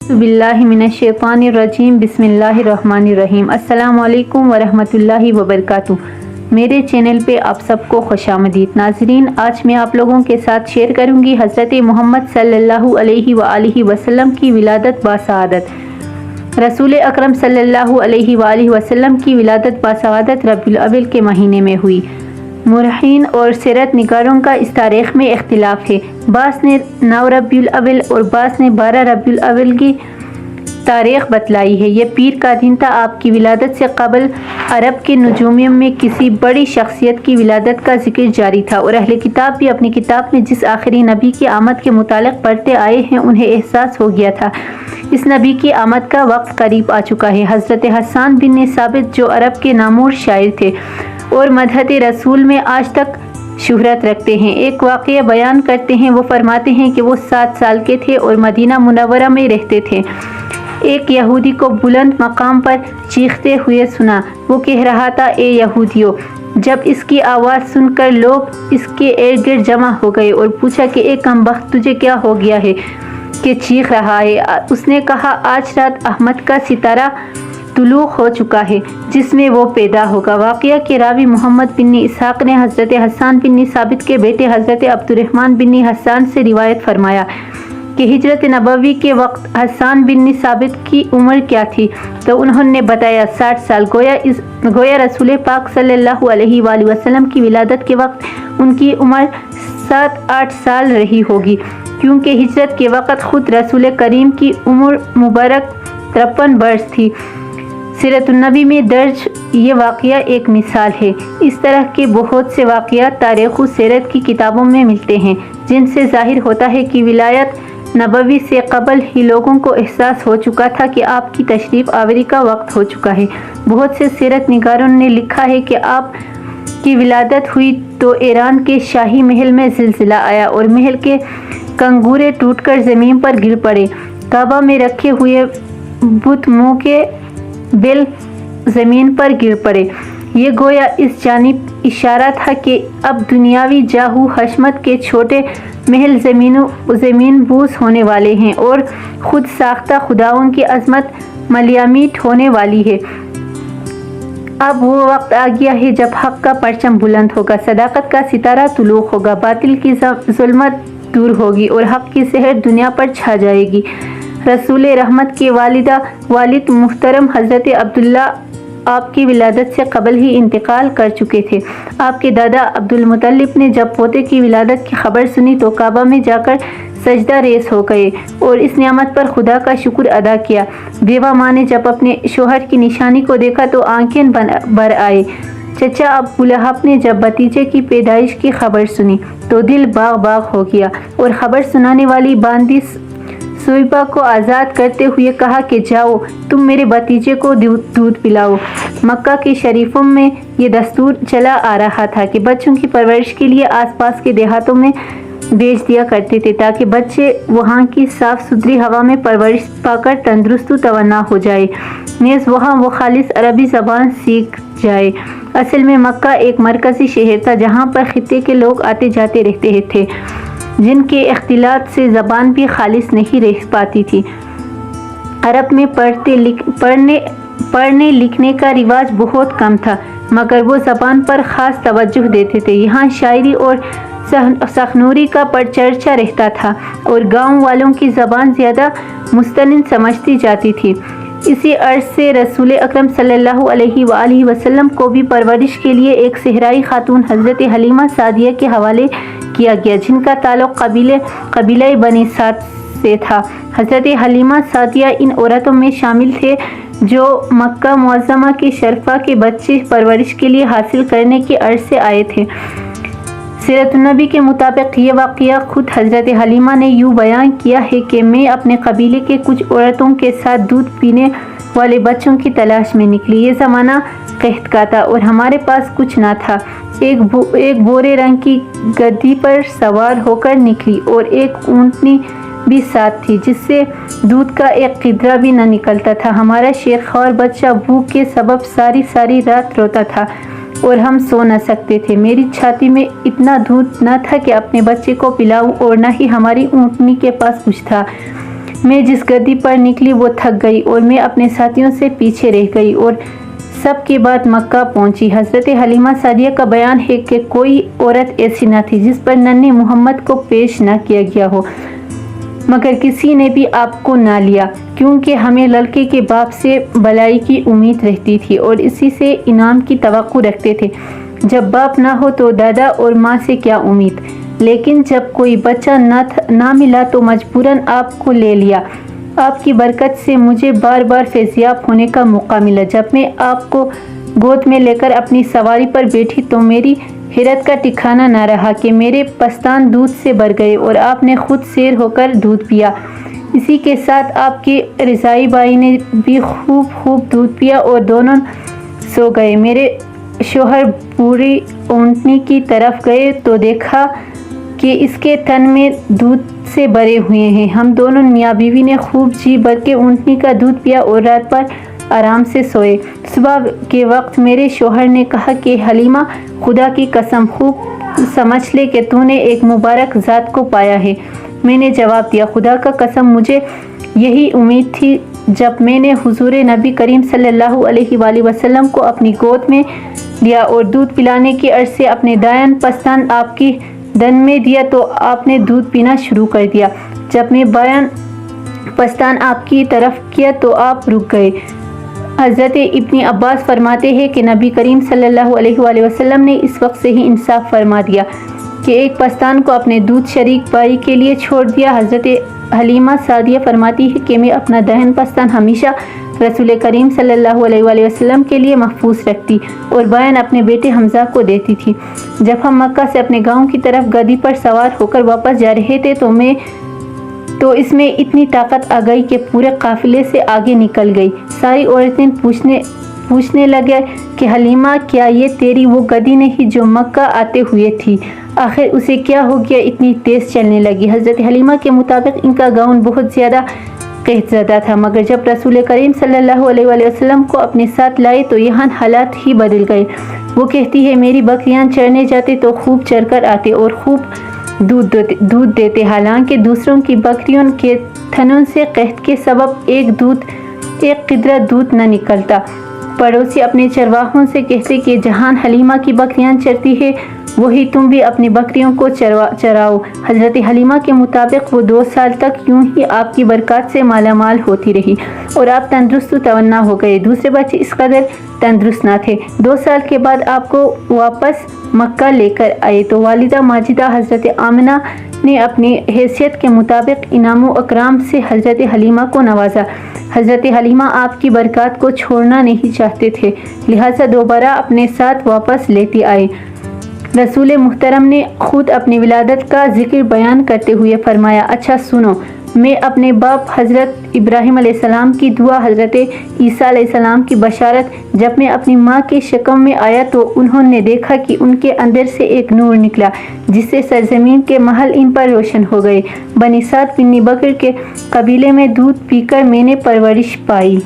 बिल्लाहि मिनश्शैतानिर्रजीम बिस्मिल्लाहिर्रहमानिर्रहीम। अस्सलामु अलैकुम वरहमतुल्लाहि वबरकातुहू। मेरे चैनल पे आप सबको खुशामदीद। नाजरीन, आज मैं आप लोगों के साथ शेयर करूंगी हज़रत मोहम्मद सल्लल्लाहु अलैहि वसल्लम की विलादत बासआदत। रसूल अकरम सल्लल्लाहु अलैहि वसल्लम की विलादत बासआदत रबीउल अव्वल के महीने में हुई। मुरखीन और सीरत निगारों का इस तारीख में इख्तिलाफ है। बास ने 9 रबीउल अव्वल और बास ने 12 रबीउल अव्वल की तारीख बतलाई है। यह पीर का दिन था। आपकी विलादत से कबल अरब के नजूमियों में किसी बड़ी शख्सियत की विलादत का जिक्र जारी था और अहले किताब भी अपनी किताब में जिस आखिरी नबी की आमद के मुतालिक पढ़ते आए हैं उन्हें एहसास हो गया था इस नबी की आमद का वक्त करीब आ चुका है। हज़रत हसन बिन साबित जो अरब के नामूर शायर थे और मदहत रसूल में आज तक शोहरत रखते हैं, एक वाक़या बयान करते हैं। वो फरमाते हैं कि वो 7 साल के थे और मदीना मुनव्वरा में रहते थे। एक यहूदी को बुलंद मकाम पर चीखते हुए सुना। वो कह रहा था, ए यहूदियों। जब इसकी आवाज़ सुनकर लोग इसके इर्द गिर्द जमा हो गए और पूछा कि ए कमबख्त, तुझे क्या हो गया है कि चीख रहा है? उसने कहा, आज रात अहमद का सितारा तुलूक हो चुका है जिसमें वो पैदा होगा। वाक़या के रावी मोहम्मद बिन इसहाक़ ने हज़रत हसन बिन साबित के बेटे हज़रत अब्दुर्रहमान बिन हसन से रिवायत फरमाया कि हिजरत नबवी के वक्त हसन बिन साबित की उम्र क्या थी, तो उन्होंने बताया 60 साल। गोया रसूल पाक सल्लल्लाहु अलैहि वसल्लम की विलादत के वक्त उनकी उम्र 7-8 साल रही होगी, क्योंकि हिजरत के वक्त ख़ुद रसूल करीम की उम्र मुबारक 53 बरस थी। सीरतुन्नबी में दर्ज ये वाक़या एक मिसाल है। इस तरह के बहुत से वाक़यात तारीख़ सीरत की किताबों में मिलते हैं, जिनसे ज़ाहिर होता है कि विलायत नबवी से कबल ही लोगों को एहसास हो चुका था कि आपकी तशरीफ़ आवरी का वक्त हो चुका है। बहुत से सीरत निगारों ने लिखा है कि आप की विलादत हुई तो ईरान के शाही महल में ज़िलज़िला आया और महल के कंगूरे टूटकर ज़मीन पर गिर पड़े। काबा में रखे हुए बुत मुँह के बिल ज़मीन पर गिर पड़े। ये गोया इस जानिब इशारा था कि अब दुनियावी जाहू हशमत के छोटे महल ज़मीन बूस होने वाले हैं और खुद साख्ता खुदाओं की अज़मत मलियामीट होने वाली है। अब वो वक्त आ गया है जब हक़ का परचम बुलंद होगा, सदाकत का सितारा तुलूक होगा, बातिल की ज़ुल्मत दूर होगी और हक़ की सहर दुनिया पर छा जाएगी। रसूल रहमत के वालिद मुहतरम हज़रत अब्दुल्ला आपकी विलादत से कबल ही इंतकाल कर चुके थे। आपके दादा अब्दुल मुत्तलिब ने जब पोते की विलादत की खबर सुनी तो काबा में जाकर सजदा रेस हो गए और इस नियामत पर खुदा का शुक्र अदा किया। बेवा माँ ने जब अपने शोहर की निशानी को देखा तो आंखें भर आए। चचा अबू लहब ने जब भतीजे की पैदाइश की खबर सुनी तो दिल बाग बाग हो गया और खबर सुनाने वाली बांदी सुइबा को आज़ाद करते हुए कहा कि जाओ, तुम मेरे भतीजे को दूध पिलाओ। मक्का के शरीफों में ये दस्तूर चला आ रहा था कि बच्चों की परवरिश के लिए आसपास के देहातों में भेज दिया करते थे ताकि बच्चे वहाँ की साफ़ सुथरी हवा में परवरिश पाकर तंदुरुस्त तवन्ना हो जाए, नेज़ वहाँ वो खालिस अरबी ज़बान सीख जाए। असल में मक्का एक मरकज़ी शहर था जहाँ पर खित्ते के लोग आते जाते रहते थे, जिनके इख्तिलात से ज़बान भी खालिस नहीं रह पाती थी। अरब में पढ़ने लिखने का रिवाज बहुत कम था, मगर वो ज़बान पर ख़ास तवज्जो देते थे। यहाँ शायरी और सखनूरी का परचर्चा रहता था और गाँव वालों की ज़बान ज़्यादा मुस्तनिद समझती जाती थी। इसी अर्ज़ से रसूल अकरम सल्लल्लाहु अलैहि वसल्लम को भी परवरिश के लिए एक सहराई खातून हज़रत हलीमा सादिया के हवाले किया गया, जिनका ताल्लुक़ कबीले बनी साद से था। हज़रत हलीमा सादिया इन औरतों में शामिल थे जो मक्का मुअज़्ज़मा के शरफ़ा के बच्चे परवरिश के लिए हासिल करने के अर्ज़ से आए थे। सीरतुन्नबी के मुताबिक ये वाक़या खुद हज़रत हलीमा ने यूँ बयान किया है कि मैं अपने कबीले के कुछ औरतों के साथ दूध पीने वाले बच्चों की तलाश में निकली। ये ज़माना कहत का था और हमारे पास कुछ ना था। एक बोरे रंग की गद्दी पर सवार होकर निकली और एक ऊँटनी भी साथ थी जिससे दूध का एक क़िदरा भी न निकलता था। हमारा शेखवार बच्चा भूख के सबब सारी रात रोता था और हम सो न सकते थे। मेरी छाती में इतना दूध न था कि अपने बच्चे को पिलाऊं और न ही हमारी ऊँटनी के पास कुछ था। मैं जिस गद्दी पर निकली वो थक गई और मैं अपने साथियों से पीछे रह गई और सब के बाद मक्का पहुंची। हज़रत हलीमा सादिया का बयान है कि कोई औरत ऐसी न थी जिस पर नन्हे मोहम्मद को पेश न किया गया हो, मगर किसी ने भी आपको ना लिया, क्योंकि हमें लड़के के बाप से भलाई की उम्मीद रहती थी और इसी से इनाम की तवक्को रखते थे। जब बाप ना हो तो दादा और माँ से क्या उम्मीद, लेकिन जब कोई बच्चा ना मिला तो मजबूरन आपको ले लिया। आपकी बरकत से मुझे बार बार फैज़याब होने का मौका मिला। जब मैं आपको गोद में लेकर अपनी सवारी पर बैठी तो मेरी हैरत का ठिकाना न रहा कि मेरे पस्तान दूध से भर गए और आपने खुद सैर होकर दूध पिया। इसी के साथ आपकी रज़ाई बाई ने भी खूब दूध पिया और दोनों सो गए। मेरे शोहर बूढ़ी ऊँटनी की तरफ गए तो देखा कि इसके तन में दूध से भरे हुए हैं। हम दोनों मियाँ बीवी ने खूब जी भर के ऊँटनी का दूध पिया और रात भर आराम से सोए। सुबह के वक्त मेरे शोहर ने कहा कि हलीमा, खुदा की कसम खूब समझ ले कि तूने एक मुबारक ज़ात को पाया है। मैंने जवाब दिया, खुदा का कसम मुझे यही उम्मीद थी। जब मैंने हुजूर नबी करीम सल्लल्लाहु अलैहि वसल्लम को अपनी गोद में लिया और दूध पिलाने के अर्ज से अपने दायन पस्तान आपकी दन में दिया तो आपने दूध पीना शुरू कर दिया। जब मैं बायन पस्तान आपकी तरफ किया तो आप रुक गए। हज़रत इब्न अब्बास फरमाते हैं कि नबी करीम सल्लल्लाहु अलैहि वसल्लम ने इस वक्त से ही इंसाफ फरमा दिया कि एक पस्तान को अपने दूध शरीक भाई के लिए छोड़ दिया। हज़रत हलीमा सादिया फरमाती है कि मैं अपना दहन पस्तान हमेशा रसूल करीम सल्लल्लाहु अलैहि वसल्लम के लिए महफूज रखती और बयान अपने बेटे हमज़ा को देती थी। जब हम मक्का से अपने गांव की तरफ गद्दी पर सवार होकर वापस जा रहे थे तो इसमें इतनी ताकत आ गई कि पूरे काफिले से आगे निकल गई। सारी औरतें पूछने लगे कि हलीमा, क्या ये तेरी वो गद्दी नहीं जो मक्का आते हुए थी? आखिर उसे क्या हो गया, इतनी तेज़ चलने लगी? हज़रत हलीमा के मुताबिक इनका गाउन बहुत ज़्यादा कहज़दा था, मगर जब रसूल करीम सल्लल्लाहु अलैहि वसल्लम को अपने साथ लाए तो यहाँ हालात ही बदल गए। वो कहती है, मेरी बकरियाँ चरने जाते तो खूब चरकर आते और खूब दूध देते, हालांकि दूसरों की बकरियों के थनों से कहत के सबब एक क़िदरा दूध न निकलता। पड़ोसी अपने चरवाहों से कहते कि जहाँ हलीमा की बकरियाँ चरती है वही तुम भी अपनी बकरियों को चराओ। हज़रत हलीमा के मुताबिक वो 2 साल तक यूं ही आपकी बरकत से मालामाल होती रही और आप तंदुरुस्त तवन्ना हो गए। दूसरे बच्चे इस कदर तंदुरुस्त ना थे। 2 साल के बाद आपको वापस मक्का लेकर आए तो वालिदा माजिदा हज़रत आमिना ने अपनी हैसियत के मुताबिक इनाम अकराम से हज़रत हलीमा को नवाजा। हज़रत हलीमा आपकी बरकत को छोड़ना नहीं चाहते थे, लिहाजा दोबारा अपने साथ वापस लेते आए। रसूल मुहतरम ने खुद अपनी विलादत का जिक्र बयान करते हुए फरमाया, अच्छा सुनो, मैं अपने बाप हज़रत इब्राहिम अलैहिस्सलाम की दुआ, हज़रत ईसा अलैहिस्सलाम की बशारत, जब मैं अपनी माँ के शक्म में आया तो उन्होंने देखा कि उनके अंदर से एक नूर निकला जिससे सरजमीन के महल इन पर रोशन हो गए। बनी साद बिन बकर के कबीले में दूध पीकर मैंने परवरिश पाई।